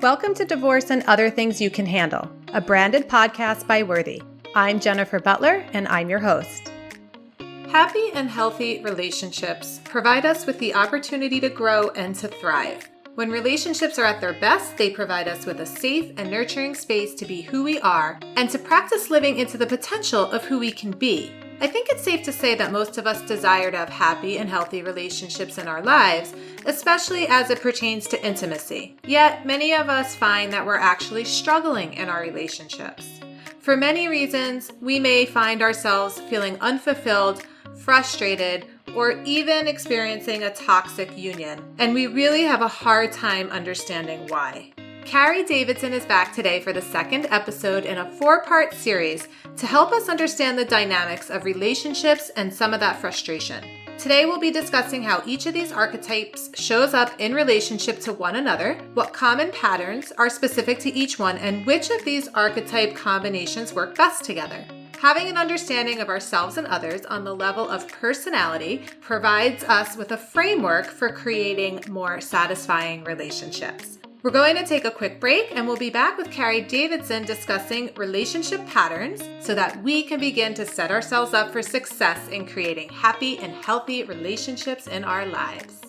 Welcome to Divorce and Other Things You Can Handle, a branded podcast by Worthy. I'm Jennifer Butler, and I'm your host. Happy and healthy relationships provide us with the opportunity to grow and to thrive. When relationships are at their best, they provide us with a safe and nurturing space to be who we are and to practice living into the potential of who we can be. I think it's safe to say that most of us desire to have happy and healthy relationships in our lives, especially as it pertains to intimacy. Yet, many of us find that we're actually struggling in our relationships. For many reasons, we may find ourselves feeling unfulfilled, frustrated, or even experiencing a toxic union, and we really have a hard time understanding why. Carey Davidson is back today for the second episode in a 4-part series to help us understand the dynamics of relationships and some of that frustration. Today we'll be discussing how each of these archetypes shows up in relationship to one another, what common patterns are specific to each one, and which of these archetype combinations work best together. Having an understanding of ourselves and others on the level of personality provides us with a framework for creating more satisfying relationships. We're going to take a quick break and we'll be back with Carey Davidson discussing relationship patterns so that we can begin to set ourselves up for success in creating happy and healthy relationships in our lives.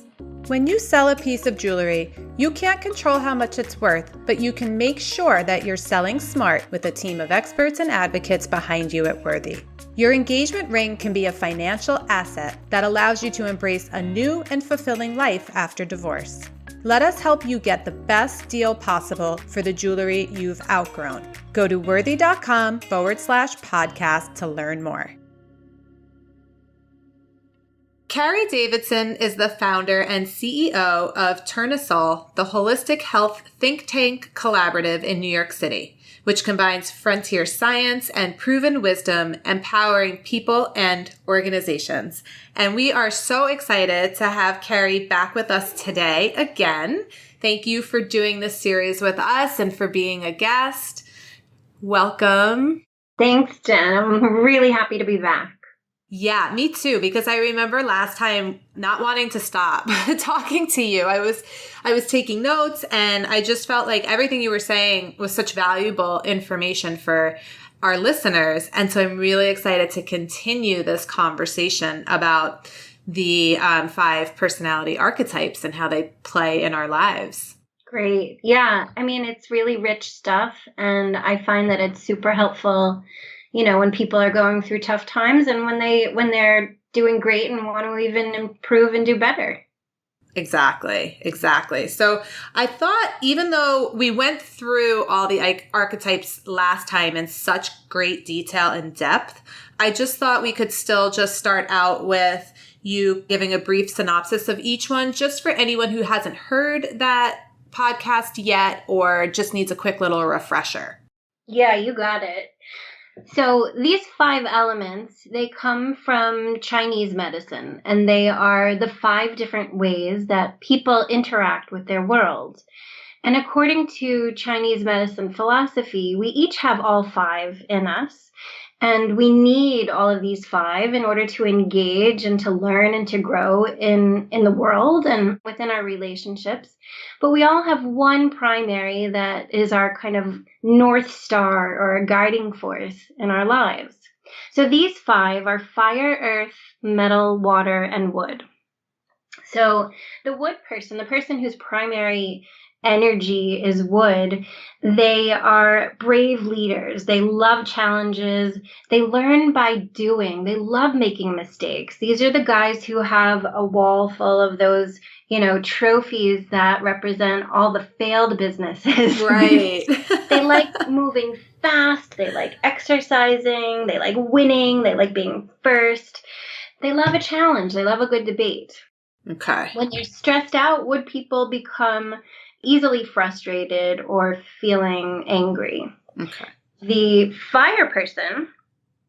When you sell a piece of jewelry, you can't control how much it's worth, but you can make sure that you're selling smart with a team of experts and advocates behind you at Worthy. Your engagement ring can be a financial asset that allows you to embrace a new and fulfilling life after divorce. Let us help you get the best deal possible for the jewelry you've outgrown. Go to worthy.com/podcast to learn more. Carey Davidson is the founder and CEO of Tournesol, the holistic health think tank collaborative in New York City, which combines frontier science and proven wisdom, empowering people and organizations. And we are so excited to have Carey back with us today again. Thank you for doing this series with us and for being a guest. Welcome. Thanks, Jen. I'm really happy to be back. Yeah, me too, because I remember last time not wanting to stop talking to you. I was taking notes and I just felt like everything you were saying was such valuable information for our listeners. And so I'm really excited to continue this conversation about the 5 personality archetypes and how they play in our lives. Great. Yeah. I mean, it's really rich stuff. And I find that it's super helpful, when people are going through tough times and when they're doing great and want to even improve and do better. Exactly. So I thought, even though we went through all the archetypes last time in such great detail and depth, I just thought we could still just start out with you giving a brief synopsis of each one, just for anyone who hasn't heard that podcast yet or just needs a quick little refresher. Yeah, you got it. So these 5 elements, they come from Chinese medicine, and they are the 5 different ways that people interact with their world. And according to Chinese medicine philosophy, we each have all 5 in us. And we need all of these 5 in order to engage and to learn and to grow in the world and within our relationships. But we all have one primary that is our kind of North Star or a guiding force in our lives. So these 5 are fire, earth, metal, water, and wood. So the wood person, the person whose primary energy is wood, they are brave leaders. They love challenges. They learn by doing. They love making mistakes. These are the guys who have a wall full of those, trophies that represent all the failed businesses. Right. They like moving fast. They like exercising. They like winning. They like being first. They love a challenge. They love a good debate. Okay. When they're stressed out, wood people become easily frustrated or feeling angry. Okay. The fire person,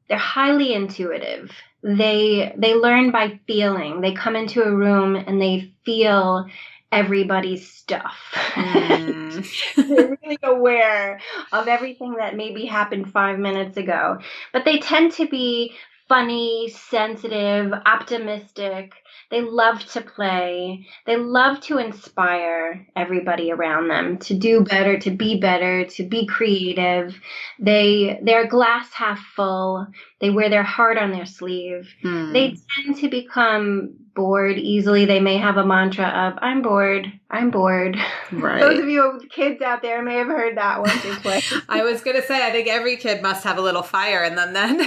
they're highly intuitive. They learn by feeling. They come into a room and they feel everybody's stuff. They're really aware of everything that maybe happened 5 minutes ago. But they tend to be funny, sensitive, optimistic. They love to play. They love to inspire everybody around them to do better, to be creative. They're glass half full. They wear their heart on their sleeve. They tend to become bored easily. They may have a mantra of, I'm bored. I'm bored. Right. Those of you kids out there may have heard that once or twice. I was going to say, I think every kid must have a little fire in them then.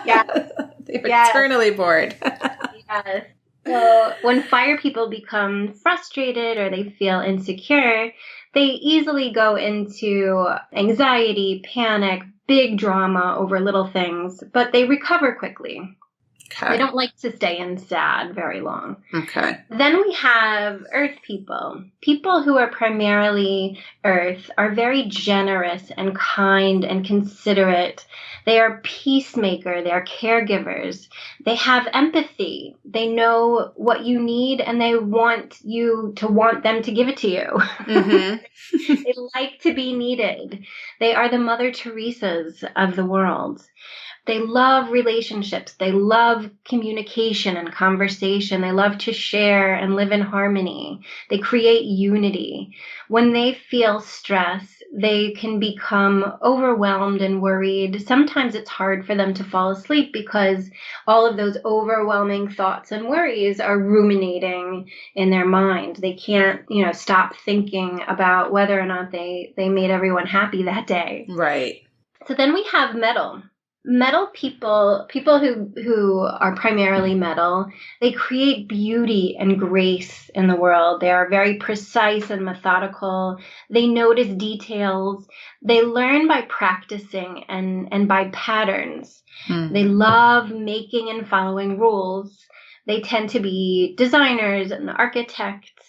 Yeah. They're eternally bored. Yes. So when fire people become frustrated or they feel insecure, they easily go into anxiety, panic, big drama over little things, but they recover quickly. Okay. They don't like to stay in sad very long. Okay. Then we have earth people. People who are primarily earth are very generous and kind and considerate. They are peacemaker. They are caregivers. They have empathy. They know what you need and they want you to want them to give it to you. Mm-hmm. They like to be needed. They are the Mother Teresas of the world. They love relationships. They love communication and conversation. They love to share and live in harmony. They create unity. When they feel stress, they can become overwhelmed and worried. Sometimes it's hard for them to fall asleep because all of those overwhelming thoughts and worries are ruminating in their mind. They can't, stop thinking about whether or not they made everyone happy that day. Right. So then we have metal. Metal people who are primarily metal, they create beauty and grace in the world. They are very precise and methodical. They notice details. They learn by practicing and by patterns. They love making and following rules. They tend to be designers and architects.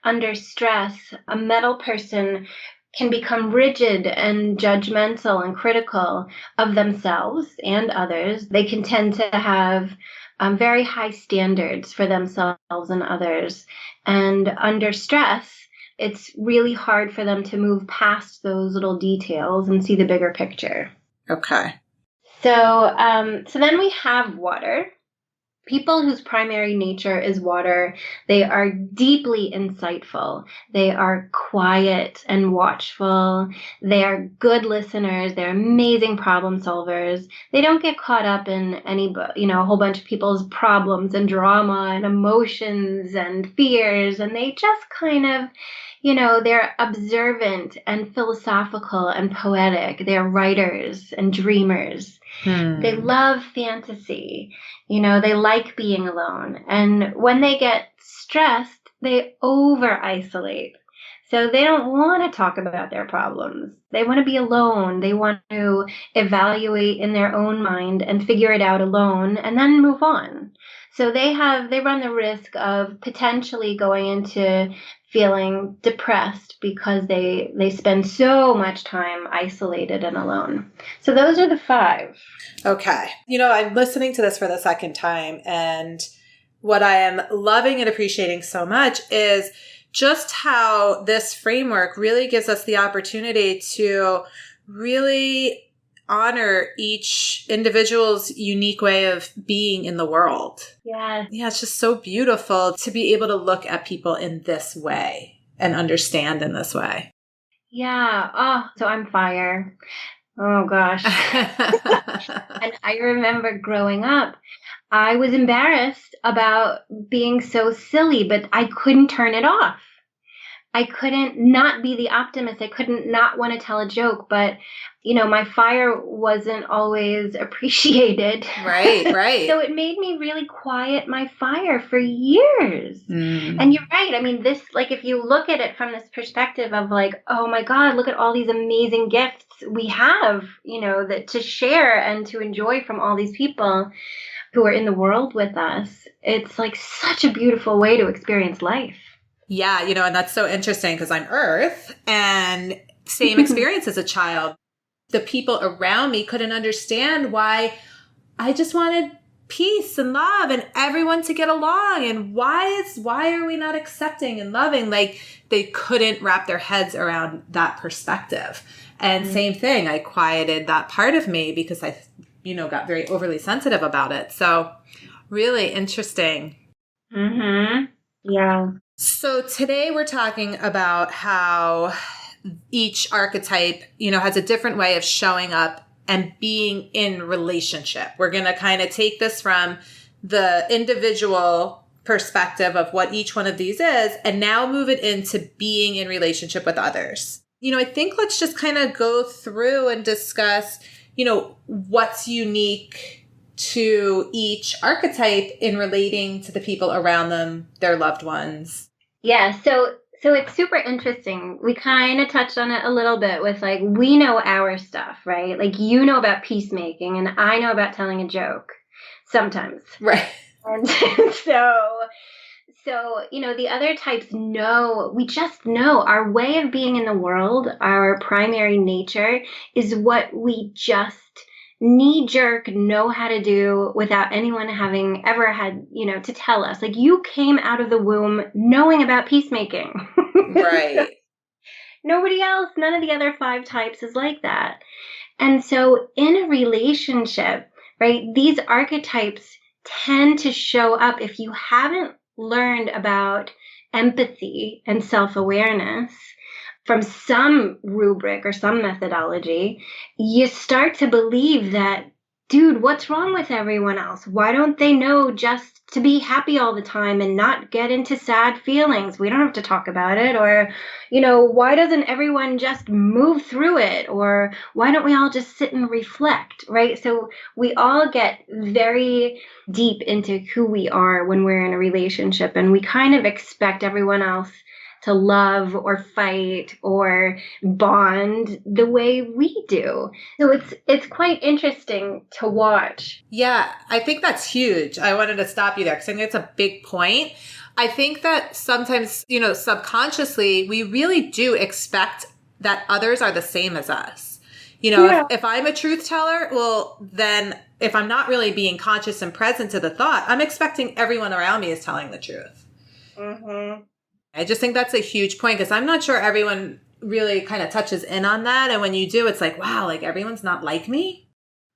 Under stress, a metal person can become rigid and judgmental and critical of themselves and others. They can tend to have very high standards for themselves and others. And under stress, it's really hard for them to move past those little details and see the bigger picture. Okay. So then we have water. People whose primary nature is water, they are deeply insightful. They are quiet and watchful. They are good listeners. They're amazing problem solvers. They don't get caught up in a whole bunch of people's problems and drama and emotions and fears. And they just kind of, they're observant and philosophical and poetic. They're writers and dreamers. They love fantasy. They like being alone. And when they get stressed, they over-isolate. So they don't want to talk about their problems. They want to be alone. They want to evaluate in their own mind and figure it out alone and then move on. So they run the risk of potentially going into feeling depressed because they spend so much time isolated and alone. So those are the 5. Okay. I'm listening to this for the second time, and what I am loving and appreciating so much is just how this framework really gives us the opportunity to really honor each individual's unique way of being in the world. Yeah. Yeah, it's just so beautiful to be able to look at people in this way and understand in this way. Yeah. Oh, so I'm fire. Oh, gosh. And I remember growing up, I was embarrassed about being so silly, but I couldn't turn it off. I couldn't not be the optimist. I couldn't not want to tell a joke, but my fire wasn't always appreciated. Right. So it made me really quiet my fire for years. And you're right. I mean, this, if you look at it from this perspective of oh my God, look at all these amazing gifts we have, that to share and to enjoy from all these people who are in the world with us. It's such a beautiful way to experience life. Yeah, and that's so interesting because I'm Earth and same experience as a child. The people around me couldn't understand why I just wanted peace and love and everyone to get along. And why are we not accepting and loving? They couldn't wrap their heads around that perspective. And same thing, I quieted that part of me because I, got very overly sensitive about it. So really interesting. Mm-hmm. Yeah. So today we're talking about how each archetype, has a different way of showing up and being in relationship. We're going to kind of take this from the individual perspective of what each one of these is and now move it into being in relationship with others. I think let's just kind of go through and discuss, what's unique to each archetype in relating to the people around them, their loved ones. Yeah, so it's super interesting. We kind of touched on it a little bit with like, we know our stuff, right? Like you know about peacemaking and I know about telling a joke sometimes. Right. And so, the other types know, we just know our way of being in the world, our primary nature is what we just knee-jerk know how to do without anyone having ever had, to tell us. Like you came out of the womb knowing about peacemaking. Right. Nobody else, none of the other 5 types is like that. And so in a relationship, right, these archetypes tend to show up if you haven't learned about empathy and self-awareness from some rubric or some methodology, you start to believe that, dude, what's wrong with everyone else? Why don't they know just to be happy all the time and not get into sad feelings? We don't have to talk about it. Or, why doesn't everyone just move through it? Or why don't we all just sit and reflect, right? So we all get very deep into who we are when we're in a relationship, and we kind of expect everyone else to love or fight or bond the way we do. So it's quite interesting to watch. Yeah, I think that's huge. I wanted to stop you there because I think it's a big point. I think that sometimes, subconsciously, we really do expect that others are the same as us. If I'm a truth teller, well, then if I'm not really being conscious and present to the thought, I'm expecting everyone around me is telling the truth. Mm-hmm. I just think that's a huge point because I'm not sure everyone really kind of touches in on that. And when you do, it's like, wow, like everyone's not like me.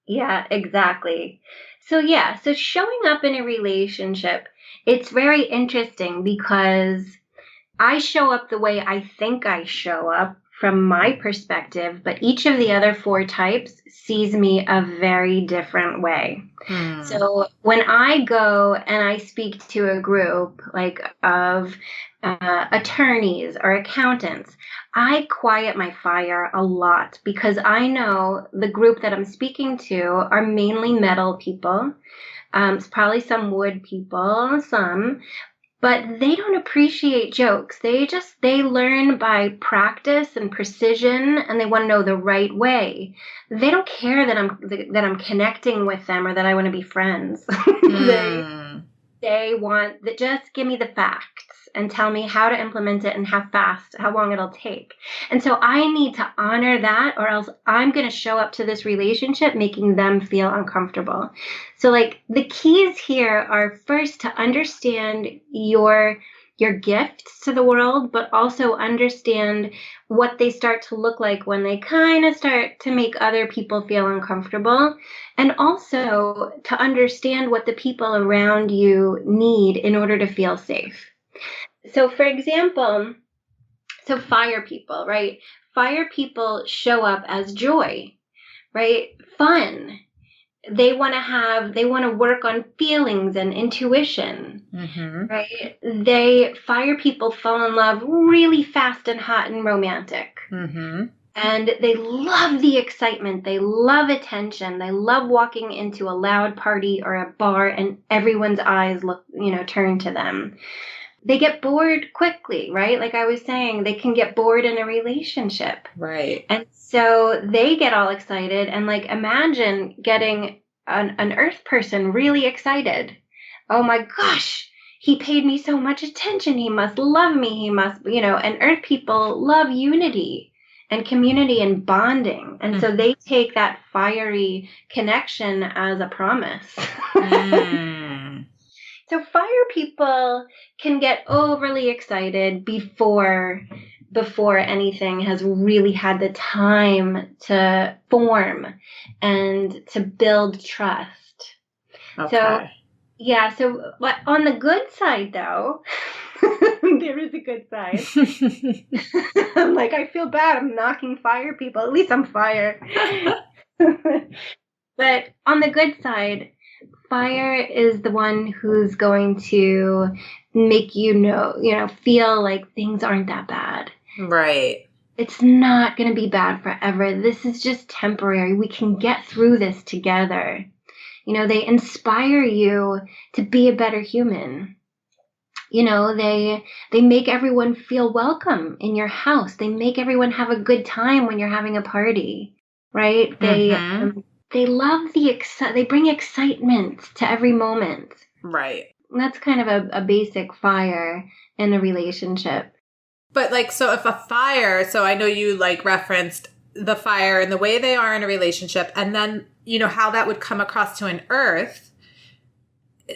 Yeah, exactly. So showing up in a relationship, it's very interesting because I show up the way I think I show up from my perspective, but each of the other 4 types sees me a very different way. So when I go and I speak to a group like of attorneys or accountants, I quiet my fire a lot because I know the group that I'm speaking to are mainly metal people. It's probably some wood people, but they don't appreciate jokes. They learn by practice and precision, and they want to know the right way. They don't care that I'm connecting with them or that I want to be friends. They want that, just give me the facts and tell me how to implement it and how long it'll take. And so I need to honor that, or else I'm going to show up to this relationship making them feel uncomfortable. So like the keys here are first to understand your gifts to the world, but also understand what they start to look like when they kind of start to make other people feel uncomfortable. And also to understand what the people around you need in order to feel safe. So for example, fire people, right? Fire people show up as joy, right? Fun. They want to work on feelings and intuition, right? Fire people fall in love really fast and hot and romantic. And they love the excitement. They love attention. They love walking into a loud party or a bar and everyone's eyes turn to them. They get bored quickly, right? Like I was saying, they can get bored in a relationship. Right. And so they get all excited, and like imagine getting an earth person really excited. Oh my gosh, he paid me so much attention. He must love me. He must, and earth people love unity and community and bonding. And so they take that fiery connection as a promise. So fire people can get overly excited before anything has really had the time to form and to build trust. Okay. Yeah, so but on the good side, though, there is a good side. I'm like, I feel bad. I'm knocking fire people. At least I'm fire. But on the good side, fire is the one who's going to make feel like things aren't that bad. Right. It's not going to be bad forever. This is just temporary. We can get through this together. They inspire you to be a better human. They make everyone feel welcome in your house. They make everyone have a good time when you're having a party, right? They love they bring excitement to every moment. Right. And that's kind of a basic fire in a relationship. But so if a fire, so I know you referenced the fire and the way they are in a relationship, and then, how that would come across to an earth,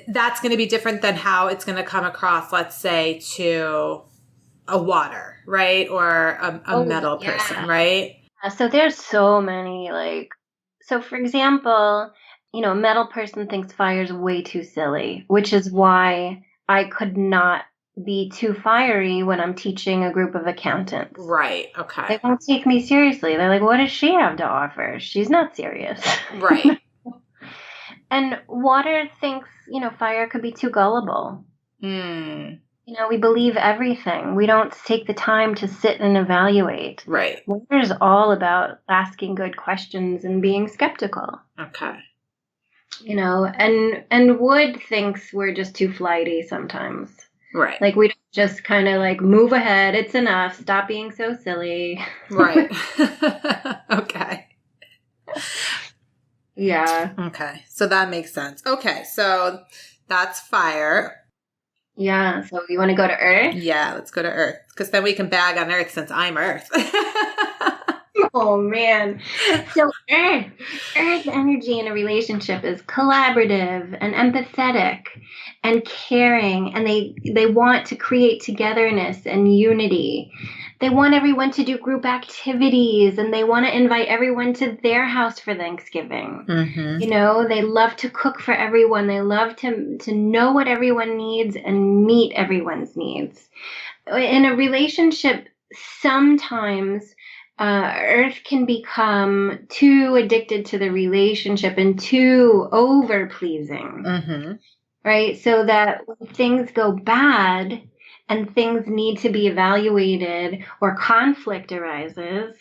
that's going to be different than how it's going to come across, let's say, to a water, right? Or a metal person, right? So there's so many, so for example, a metal person thinks fire's way too silly, which is why I could not be too fiery when I'm teaching a group of accountants. Right. Okay. They won't take me seriously. They're like, what does she have to offer? She's not serious. Right. And water thinks, fire could be too gullible. We believe everything. We don't take the time to sit and evaluate. Right. Water is all about asking good questions and being skeptical. Okay. And wood thinks we're just too flighty sometimes. Right. We don't just kind of move ahead. It's enough. Stop being so silly. Right. Okay. Yeah. Okay. So that makes sense. Okay. So that's fire. Yeah. So you want to go to Earth? Yeah. Let's go to Earth. Because then we can bag on Earth since I'm Earth. Oh, man. So Earth energy in a relationship is collaborative and empathetic and caring. And they want to create togetherness and unity. They want everyone to do group activities, and they want to invite everyone to their house for Thanksgiving. Mm-hmm. They love to cook for everyone. They love to know what everyone needs and meet everyone's needs. In a relationship, sometimes Earth can become too addicted to the relationship and too over-pleasing, right? So that when things go bad and things need to be evaluated or conflict arises,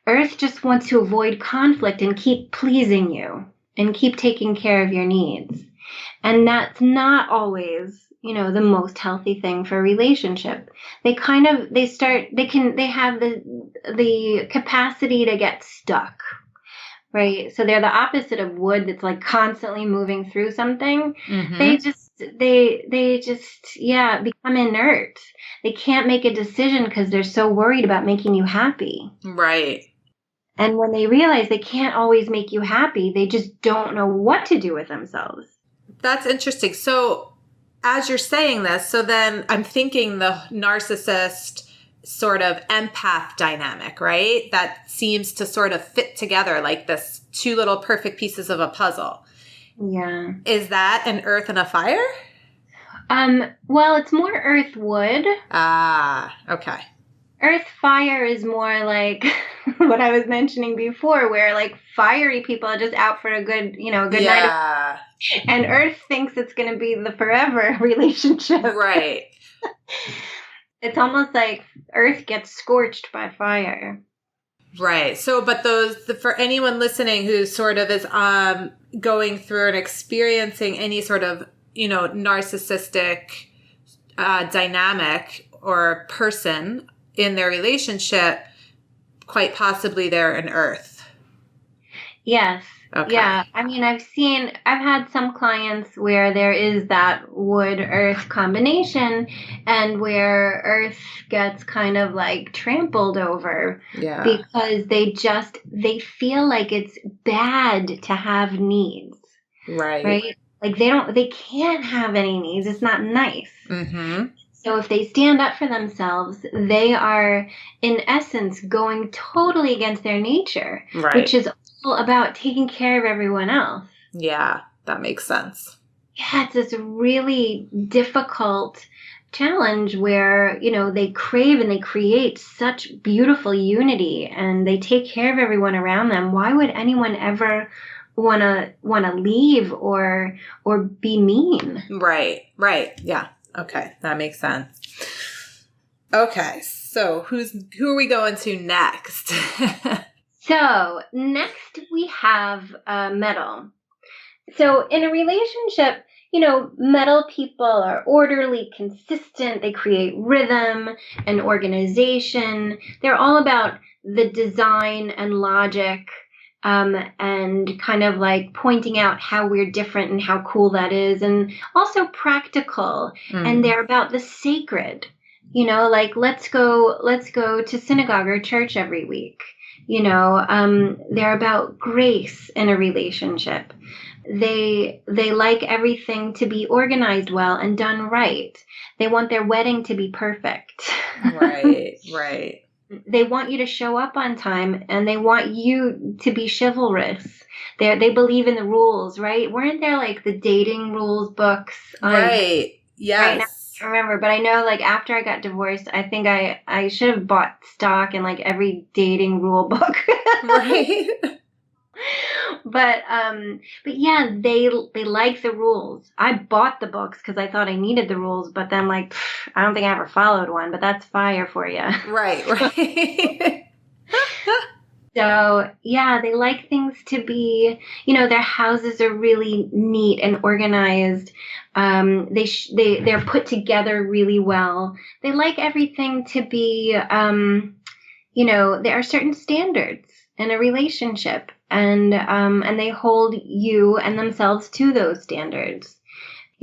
Earth just wants to avoid conflict and keep pleasing you and keep taking care of your needs. And that's not always the most healthy thing for a relationship. They have the capacity to get stuck, right? So they're the opposite of wood that's constantly moving through something. Mm-hmm. They just become inert. They can't make a decision because they're so worried about making you happy. Right. And when they realize they can't always make you happy, they just don't know what to do with themselves. That's interesting. So as you're saying this, so then I'm thinking the narcissist sort of empath dynamic, right? That seems to sort of fit together like this two little perfect pieces of a puzzle. Yeah. Is that an earth and a fire? Well, it's more earth wood. Ah, okay. Earth fire is more like what I was mentioning before, where fiery people are just out for a good night. And Earth thinks it's going to be the forever relationship. Right. It's almost like Earth gets scorched by fire. Right. So, but for anyone listening who sort of is going through and experiencing any sort of, narcissistic dynamic or person in their relationship, quite possibly they're an earth. Yes. Okay. Yeah. I mean, I've had some clients where there is that wood-earth combination and where earth gets kind of trampled over. Yeah. Because they feel like it's bad to have needs. Right. Right? They can't have any needs. It's not nice. Mm-hmm. So if they stand up for themselves, they are, in essence, going totally against their nature, right. which is all about taking care of everyone else. Yeah, that makes sense. yeah, it's this really difficult challenge where, they crave and they create such beautiful unity and they take care of everyone around them. Why would anyone ever wanna leave or be mean? Right. Yeah. Okay. That makes sense. Okay. So who are we going to next? So next we have metal. So in a relationship, metal people are orderly, consistent. They create rhythm and organization. They're all about the design and logic, and kind of like pointing out how we're different and how cool that is, and also practical. And they're about the sacred. Like let's go to synagogue or church every week. They're about grace in a relationship. They like everything to be organized well and done right. They want their wedding to be perfect. Right. They want you to show up on time and they want you to be chivalrous. They believe in the rules, right? Weren't there like the dating rules books? Right. Yes. Right now, I remember, but I know like after I got divorced, I think I should have bought stock in like every dating rule book. Right. But yeah, they like the rules. I bought the books because I thought I needed the rules, but then like I don't think I ever followed one. But that's fire for you. Right. So yeah, they like things to be, their houses are really neat and organized. They're put together really well. They like everything to be, there are certain standards in a relationship, and they hold you and themselves to those standards.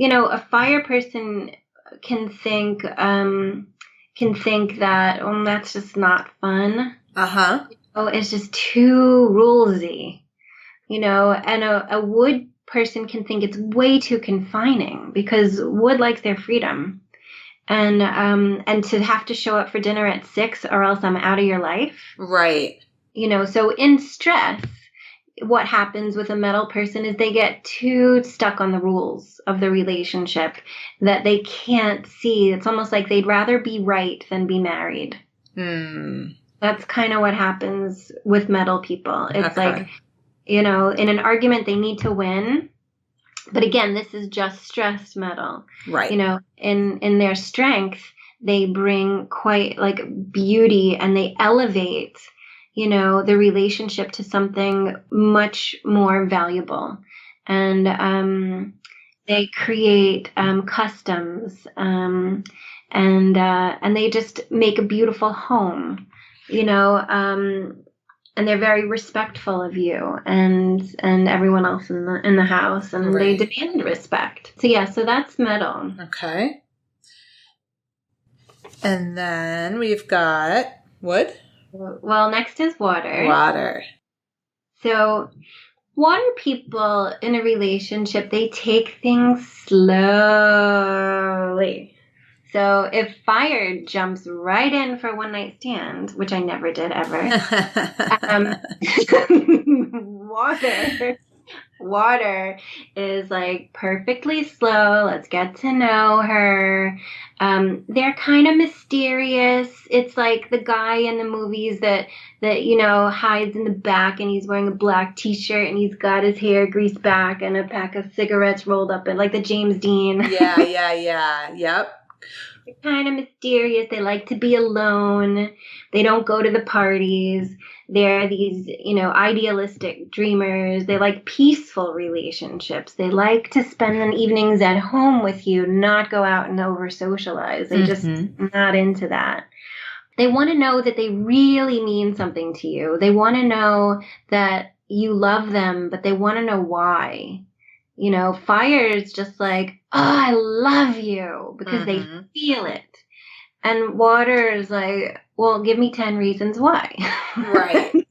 A fire person can think that, oh, that's just not fun. Uh-huh. Oh, it's just too rulesy, and a wood person can think it's way too confining because wood likes their freedom. And to have to show up for dinner at 6 or else I'm out of your life. Right. So in stress, what happens with a metal person is they get too stuck on the rules of the relationship that they can't see. It's almost like they'd rather be right than be married. That's kind of what happens with metal people. It's like, in an argument, they need to win. But again, this is just stress metal. Right. In their strength, they bring quite like beauty and they elevate, the relationship to something much more valuable. And they create customs, and they just make a beautiful home. And they're very respectful of you and everyone else in the house, and They demand respect. So yeah, so that's metal. Okay. And then we've got wood. Well, next is water. Water. So water people in a relationship, they take things slowly. So if fire jumps right in for a one night stand, which I never did ever, water is like perfectly slow. Let's get to know her. They're kind of mysterious. It's like the guy in the movies that hides in the back and he's wearing a black t-shirt and he's got his hair greased back and a pack of cigarettes rolled up in like the James Dean. Yeah. Yep. They're kind of mysterious. They like to be alone. They don't go to the parties. They're these, idealistic dreamers. They like peaceful relationships. They like to spend the evenings at home with you, not go out and over socialize. They're just not into that. They want to know that they really mean something to you. They want to know that you love them, but they want to know why. Fire is just like, oh, I love you, because they feel it. And water is like, well, give me 10 reasons why. Right.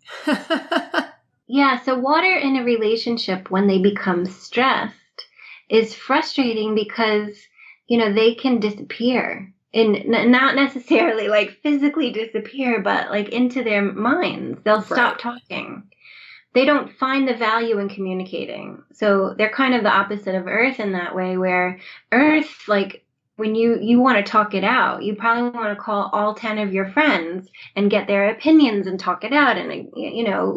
Yeah, so water in a relationship, when they become stressed, is frustrating because, they can disappear. Not necessarily like physically disappear, but like into their minds. They'll stop talking. they don't find the value in communicating. So they're kind of the opposite of Earth in that way, where Earth, like when you want to talk it out, you probably want to call all 10 of your friends and get their opinions and talk it out and,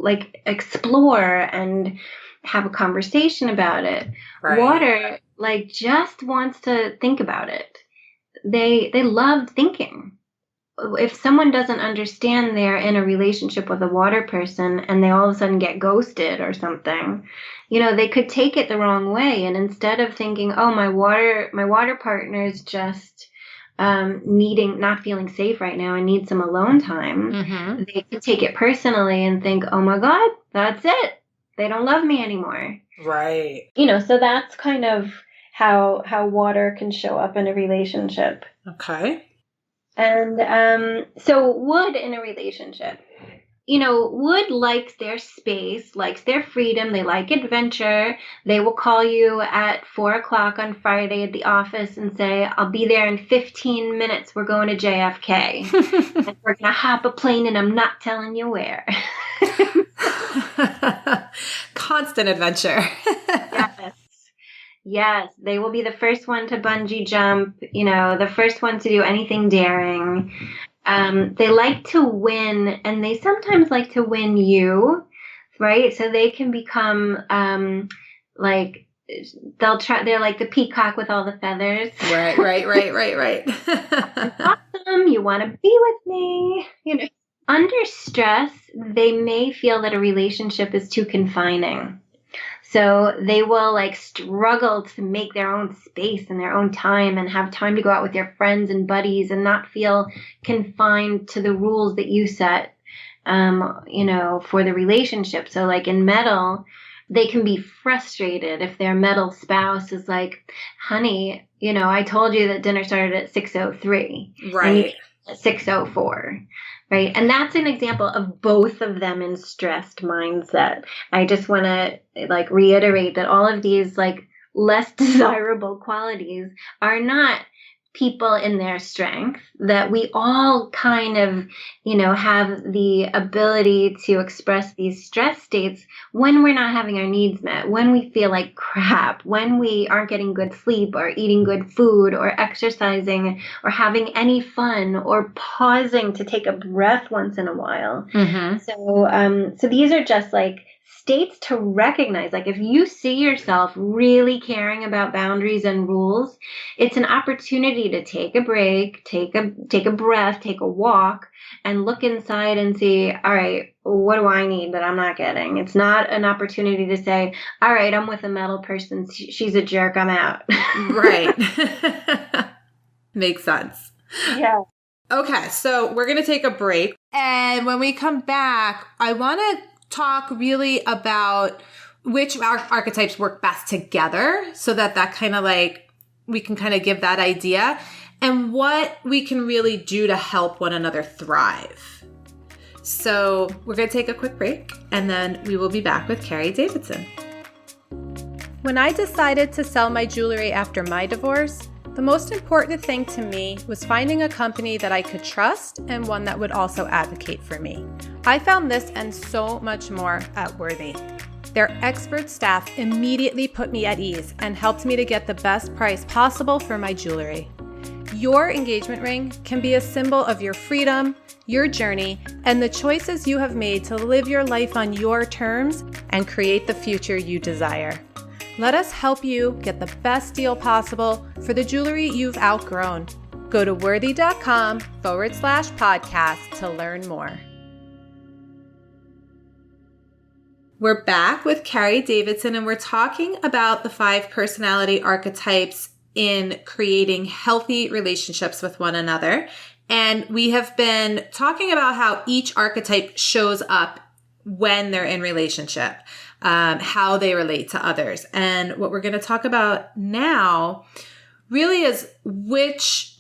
like explore and have a conversation about it. Right. Water, like, just wants to think about it. They love thinking. If someone doesn't understand they're in a relationship with a water person and they all of a sudden get ghosted or something, they could take it the wrong way. And instead of thinking, oh, my water partner's just not feeling safe right now and need some alone time, they could take it personally and think, oh my God, that's it. They don't love me anymore. Right. So that's kind of how water can show up in a relationship. Okay. And so wood in a relationship, wood likes their space, likes their freedom. They like adventure. They will call you at 4:00 on Friday at the office and say, I'll be there in 15 minutes. We're going to JFK. And we're going to hop a plane and I'm not telling you where. Constant adventure. Yes. Yes, they will be the first one to bungee jump, the first one to do anything daring. They like to win, and they sometimes like to win you, right? So they can become they're like the peacock with all the feathers. Right. Awesome, you want to be with me. Under stress, they may feel that a relationship is too confining. So they will struggle to make their own space and their own time and have time to go out with their friends and buddies and not feel confined to the rules that you set, for the relationship. So in metal, they can be frustrated if their metal spouse is like, honey, I told you that dinner started at 6:03. Right. At 6:04. Right. And that's an example of both of them in stressed mindset. I just want to reiterate that all of these less desirable qualities are not people in their strength, that we all kind of, have the ability to express these stress states when we're not having our needs met, when we feel like crap, when we aren't getting good sleep or eating good food or exercising or having any fun or pausing to take a breath once in a while. So these are just states to recognize. If you see yourself really caring about boundaries and rules, it's an opportunity to take a break, take a breath, take a walk, and look inside and see, all right, what do I need that I'm not getting? It's not an opportunity to say, all right, I'm with a metal person. She's a jerk. I'm out. Right. Makes sense. Yeah. Okay, so we're going to take a break. And when we come back, I want to talk really about which archetypes work best together so that kind of we can kind of give that idea and what we can really do to help one another thrive. So we're going to take a quick break and then we will be back with Carey Davidson. When I decided to sell my jewelry after my divorce, the most important thing to me was finding a company that I could trust and one that would also advocate for me. I found this and so much more at Worthy. Their expert staff immediately put me at ease and helped me to get the best price possible for my jewelry. Your engagement ring can be a symbol of your freedom, your journey, and the choices you have made to live your life on your terms and create the future you desire. Let us help you get the best deal possible for the jewelry you've outgrown. Go to worthy.com/podcast to learn more. We're back with Carey Davidson, and we're talking about the 5 personality archetypes in creating healthy relationships with one another. And we have been talking about how each archetype shows up when they're in relationship, how they relate to others. And what we're going to talk about now really is which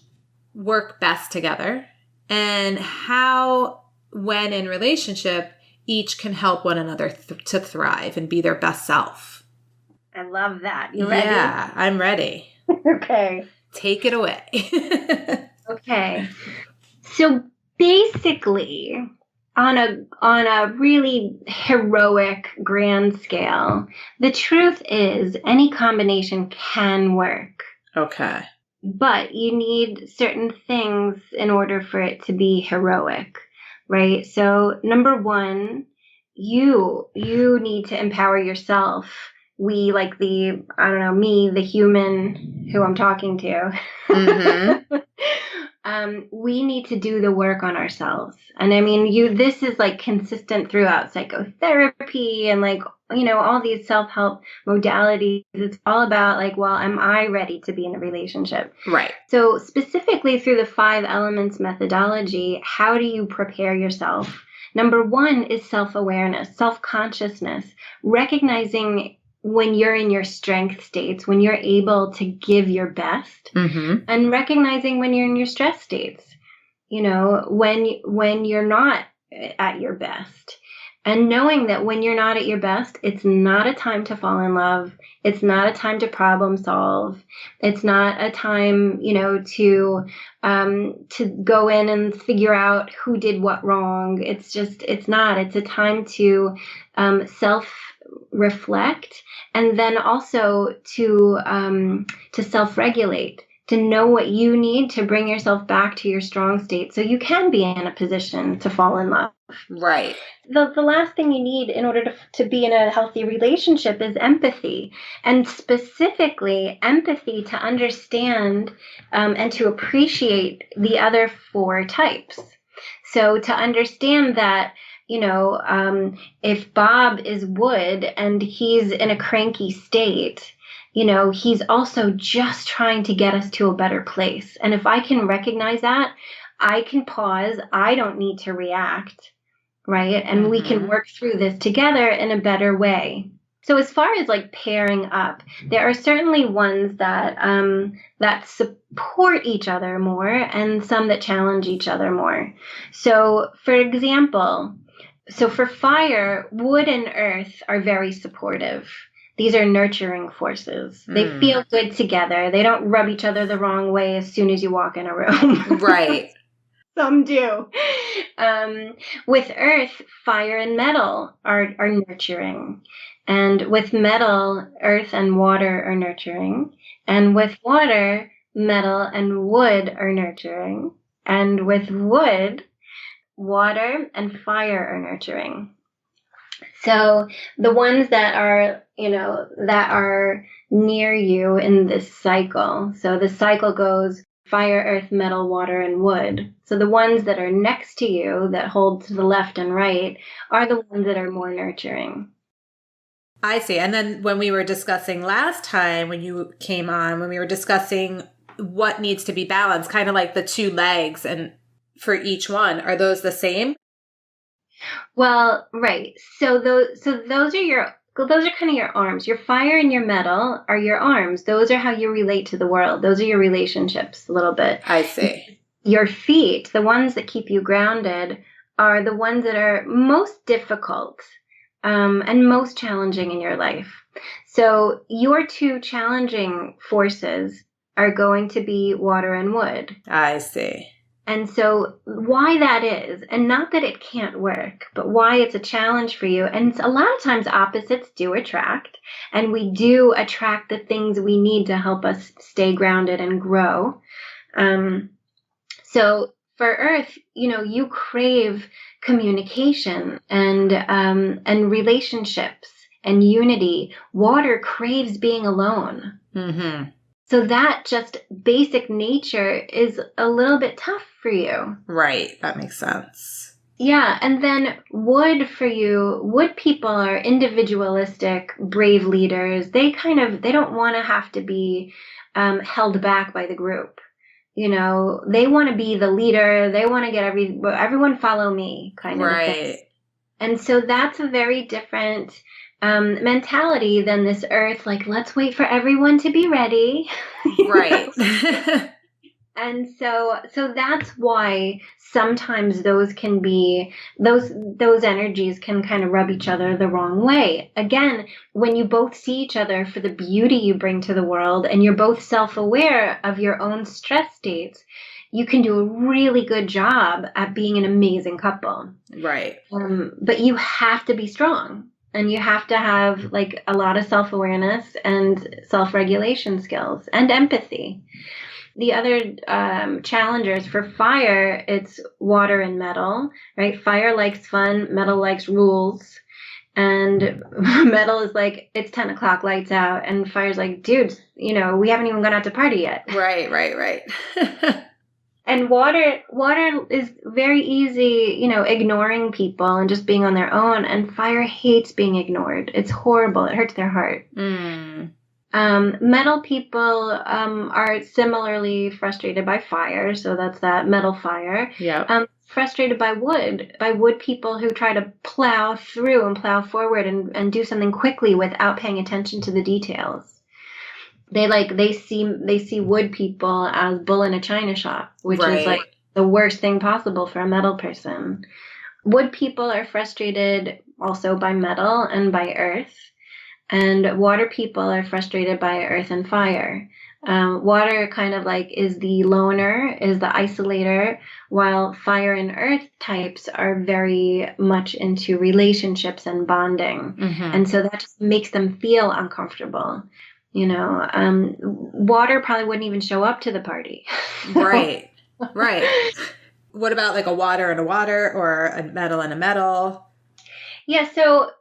work best together and how, when in relationship, each can help one another to thrive and be their best self. I love that. You ready? Yeah, I'm ready. Okay. Take it away. Okay. So basically, on a really heroic grand scale, the truth is any combination can work. Okay. But you need certain things in order for it to be heroic, right? So number one, you need to empower yourself. We, like me, the human who I'm talking to, Mm-hmm. we need to do the work on ourselves. And I mean, this is like consistent throughout psychotherapy and like, all these self-help modalities. It's all about like, well, am I ready to be in a relationship? Right. So specifically through the 5 elements methodology, how do you prepare yourself? Number one is self-awareness, self-consciousness, recognizing when you're in your strength states, when you're able to give your best, Mm-hmm. and recognizing when you're in your stress states, when you're not at your best. And knowing that when you're not at your best, it's not a time to fall in love. It's not a time to problem solve. It's not a time, to go in and figure out who did what wrong. It's not. It's a time to self-reflect, and then also to self-regulate, to know what you need to bring yourself back to your strong state so you can be in a position to fall in love. Right. The last thing you need in order to be in a healthy relationship is empathy, and specifically empathy to understand and to appreciate the other 4 types. So to understand that, if Bob is wood and he's in a cranky state, he's also just trying to get us to a better place. And if I can recognize that, I can pause. I don't need to react, right? And we can work through this together in a better way. So as far as like pairing up, there are certainly ones that support each other more and some that challenge each other more. So for example, for fire, wood and earth are very supportive. These are nurturing forces. They feel good together. They don't rub each other the wrong way as soon as you walk in a room. Right. Some do. With earth, fire and metal are nurturing. And with metal, earth and water are nurturing. And with water, metal and wood are nurturing. And with wood, water and fire are nurturing. So the ones that are, that are near you in this cycle. So the cycle goes fire, earth, metal, water, and wood. So the ones that are next to you that hold to the left and right are the ones that are more nurturing. I see. And then when we were discussing last time, when you came on, when we were discussing what needs to be balanced, kind of like the 2 legs, and for each one, are those the same? Well, right. So those are kind of your arms. Your fire and your metal are your arms. Those are how you relate to the world. Those are your relationships a little bit. I see. Your feet, the ones that keep you grounded, are the ones that are most difficult and most challenging in your life. So your 2 challenging forces are going to be water and wood. I see. And so why that is, and not that it can't work, but why it's a challenge for you. And a lot of times opposites do attract, and we do attract the things we need to help us stay grounded and grow. So for Earth, you crave communication and relationships and unity. Water craves being alone. Mm-hmm. So that just basic nature is a little bit tough for you. Right. That makes sense. Yeah. And then wood for you, wood people are individualistic, brave leaders. They don't want to have to be held back by the group. They want to be the leader. They want to get everyone follow me kind of thing. And so that's a very different mentality than this Earth, like, let's wait for everyone to be ready. Right. And so that's why sometimes those energies can kind of rub each other the wrong way. Again, when you both see each other for the beauty you bring to the world and you're both self-aware of your own stress states, you can do a really good job at being an amazing couple. Right. But you have to be strong, and you have to have like a lot of self-awareness and self-regulation skills and empathy. The other challengers for fire, it's water and metal, right? Fire likes fun, metal likes rules. And metal is like, it's 10 o'clock, lights out. And fire's like, dude, we haven't even gone out to party yet. Right. And water is very easy, ignoring people and just being on their own. And fire hates being ignored. It's horrible. It hurts their heart. Metal people are similarly frustrated by fire. So that's that metal fire. Yeah. Frustrated by wood people who try to plow through and plow forward and do something quickly without paying attention to the details. They see wood people as bull in a china shop, which is like the worst thing possible for a metal person. Wood people are frustrated also by metal and by earth, and water people are frustrated by earth and fire. Water kind of like is the loner, is the isolator, while fire and earth types are very much into relationships and bonding. And so that just makes them feel uncomfortable. Water probably wouldn't even show up to the party. Right. What about like a water and a water, or a metal and a metal? Yeah, so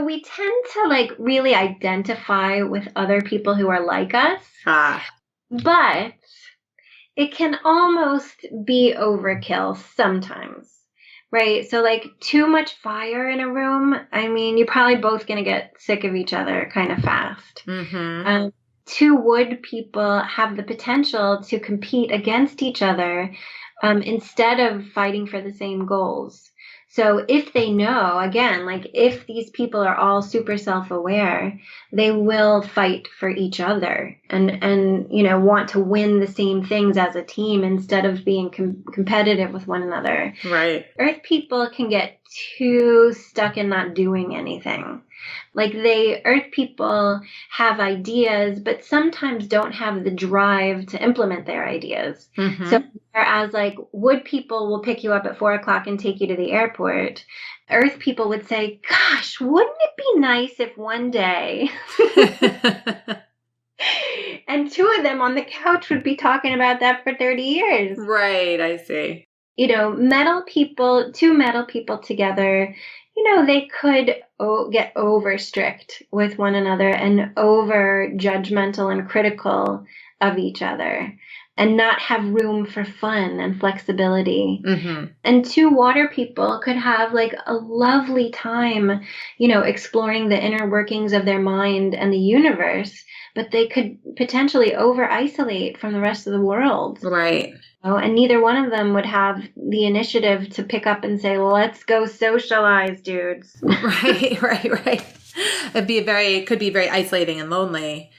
we tend to like really identify with other people who are like us. But it can almost be overkill sometimes, right? So like too much fire in a room, I mean, you're probably both going to get sick of each other kind of fast. Two wood people have the potential to compete against each other instead of fighting for the same goals. So if they know, again, like if these people are all super self-aware, they will fight for each other and want to win the same things as a team instead of being competitive with one another. Right. Earth people can get too stuck in not doing anything. Like Earth people have ideas, but sometimes don't have the drive to implement their ideas. So whereas like wood people will pick you up at 4 o'clock and take you to the airport, Earth people would say, gosh, wouldn't it be nice if one day... And two of them on the couch would be talking about that for 30 years. Right, I see. Two metal people together, they could get over strict with one another and over judgmental and critical of each other and not have room for fun and flexibility. And two water people could have like a lovely time, exploring the inner workings of their mind and the universe, but they could potentially over isolate from the rest of the world. Right. And neither one of them would have the initiative to pick up and say, well, let's go socialize, dudes. Right. It could be very isolating and lonely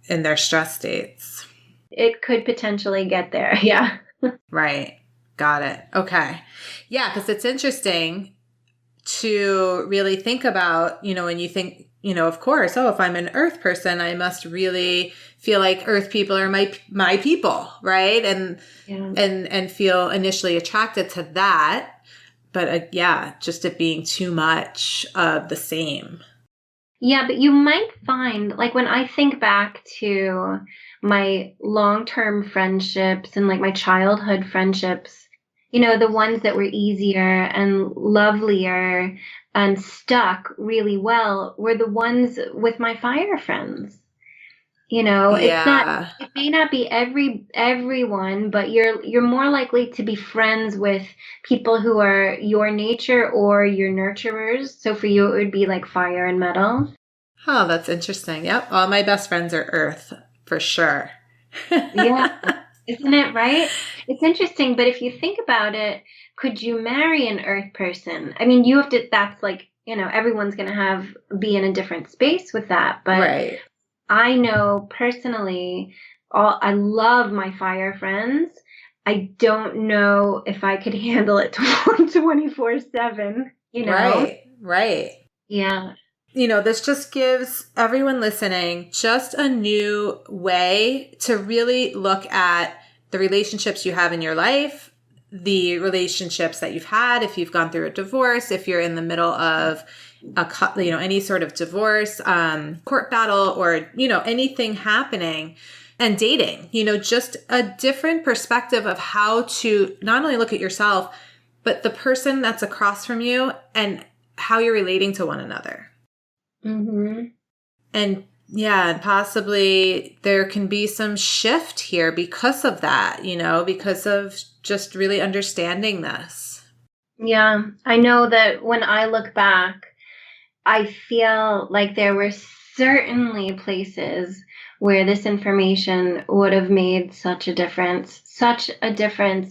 in their stress states. It could potentially get there. Yeah. Right. Got it. Okay. Yeah. Because it's interesting to really think about, when you think, of course, if I'm an earth person, I must really feel like earth people are my people, right? And feel initially attracted to that. But just it being too much of the same. Yeah, but you might find, like when I think back to my long-term friendships and like my childhood friendships, the ones that were easier and lovelier and stuck really well were the ones with my fire friends. It may not be everyone, but you're more likely to be friends with people who are your nature or your nurturers. So for you, it would be like fire and metal. Oh, that's interesting. Yep. All my best friends are earth for sure. Yeah. Isn't it right? It's interesting, but if you think about it, could you marry an earth person? I mean, you have to, that's like, everyone's going to be in a different space with that. But right. I know personally, I love my fire friends. I don't know if I could handle it 24/7, Right. Yeah. This just gives everyone listening just a new way to really look at the relationships you have in your life, the relationships that you've had, if you've gone through a divorce, if you're in the middle of any sort of divorce, court battle, or, anything happening, and dating, just a different perspective of how to not only look at yourself, but the person that's across from you and how you're relating to one another. Mm-hmm. And yeah, possibly there can be some shift here because of that, because of just really understanding this. Yeah, I know that when I look back, I feel like there were certainly places where this information would have made such a difference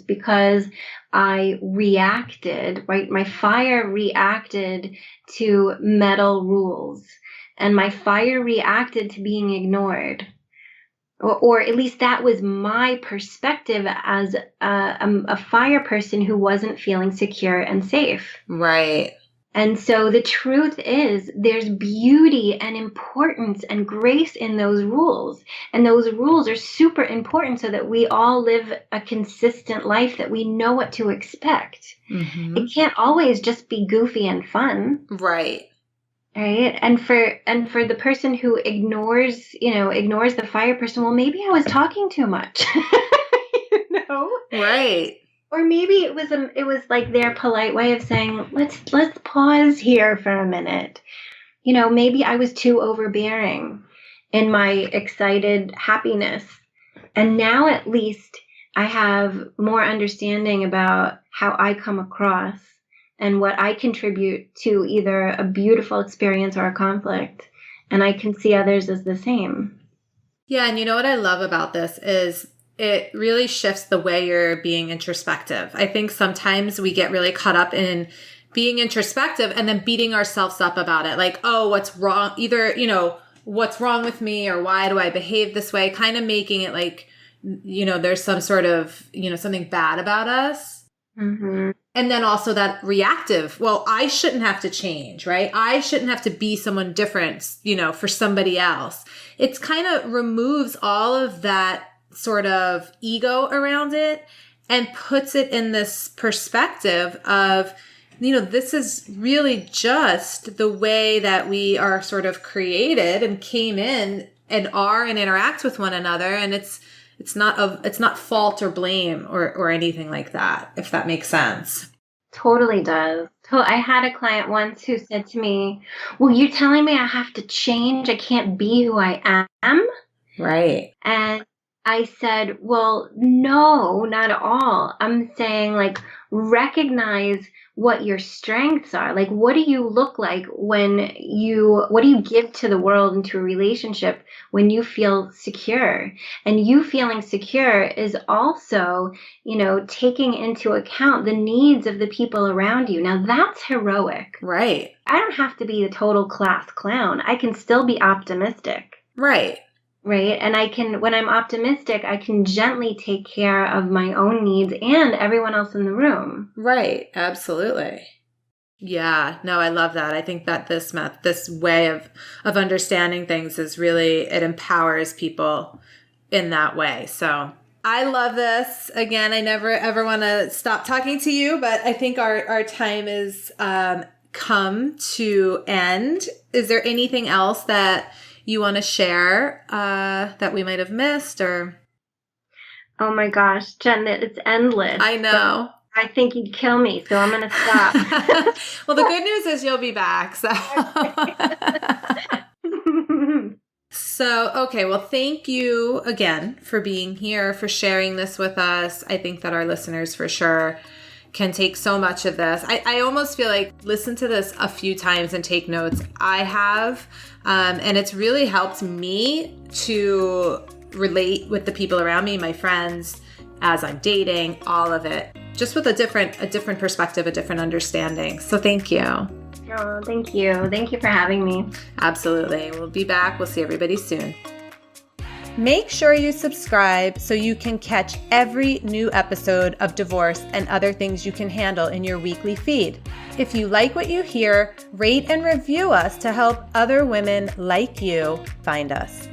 because I reacted, right? My fire reacted to metal rules, and my fire reacted to being ignored. Or at least that was my perspective as a fire person who wasn't feeling secure and safe. Right. And so the truth is there's beauty and importance and grace in those rules. And those rules are super important so that we all live a consistent life, that we know what to expect. Mm-hmm. It can't always just be goofy and fun. Right. Right. And for the person who ignores the fire person, well, maybe I was talking too much. Right. Or maybe it was like their polite way of saying, let's pause here for a minute. Maybe I was too overbearing in my excited happiness. And now at least I have more understanding about how I come across and what I contribute to either a beautiful experience or a conflict. And I can see others as the same. Yeah. And what I love about this is it really shifts the way you're being introspective. I think sometimes we get really caught up in being introspective and then beating ourselves up about it. Like, oh, what's wrong? Either, what's wrong with me, or why do I behave this way? Kind of making it like, there's some sort of, something bad about us. Mm-hmm. And then also that reactive, well, I shouldn't have to change, right? I shouldn't have to be someone different, for somebody else. It's kind of removes all of that sort of ego around it and puts it in this perspective of, this is really just the way that we are sort of created and came in and are and interact with one another. And it's not fault or blame or anything like that, if that makes sense. Totally does. So I had a client once who said to me, well, you're telling me I have to change. I can't be who I am. Right. And I said, well, no, not at all. I'm saying, recognize what your strengths are. Like, what do you look like what do you give to the world and to a relationship when you feel secure? And you feeling secure is also, taking into account the needs of the people around you. Now that's heroic. Right. I don't have to be the total class clown. I can still be optimistic. Right. Right. And when I'm optimistic, I can gently take care of my own needs and everyone else in the room. Right. Absolutely. Yeah. No, I love that. I think that this way of understanding things is really, it empowers people in that way. So I love this. Again, I never ever want to stop talking to you, but I think our time is come to end. Is there anything else that you want to share that we might have missed, or? Oh my gosh, Jen, it's endless. I know. I think you'd kill me, so I'm going to stop. Well, the good news is you'll be back. So, okay. Well, thank you again for being here, for sharing this with us. I think that our listeners for sure can take so much of this. I almost feel like listen to this a few times and take notes. I have, and it's really helped me to relate with the people around me, my friends, as I'm dating, all of it, just with a different perspective, a different understanding. So thank you. Oh, thank you. Thank you for having me. Absolutely. We'll be back. We'll see everybody soon. Make sure you subscribe so you can catch every new episode of Divorce and Other Things You Can Handle in your weekly feed. If you like what you hear, rate and review us to help other women like you find us.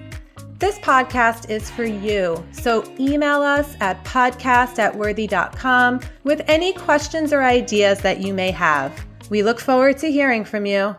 This podcast is for you, so email us at podcast@worthy.com with any questions or ideas that you may have. We look forward to hearing from you.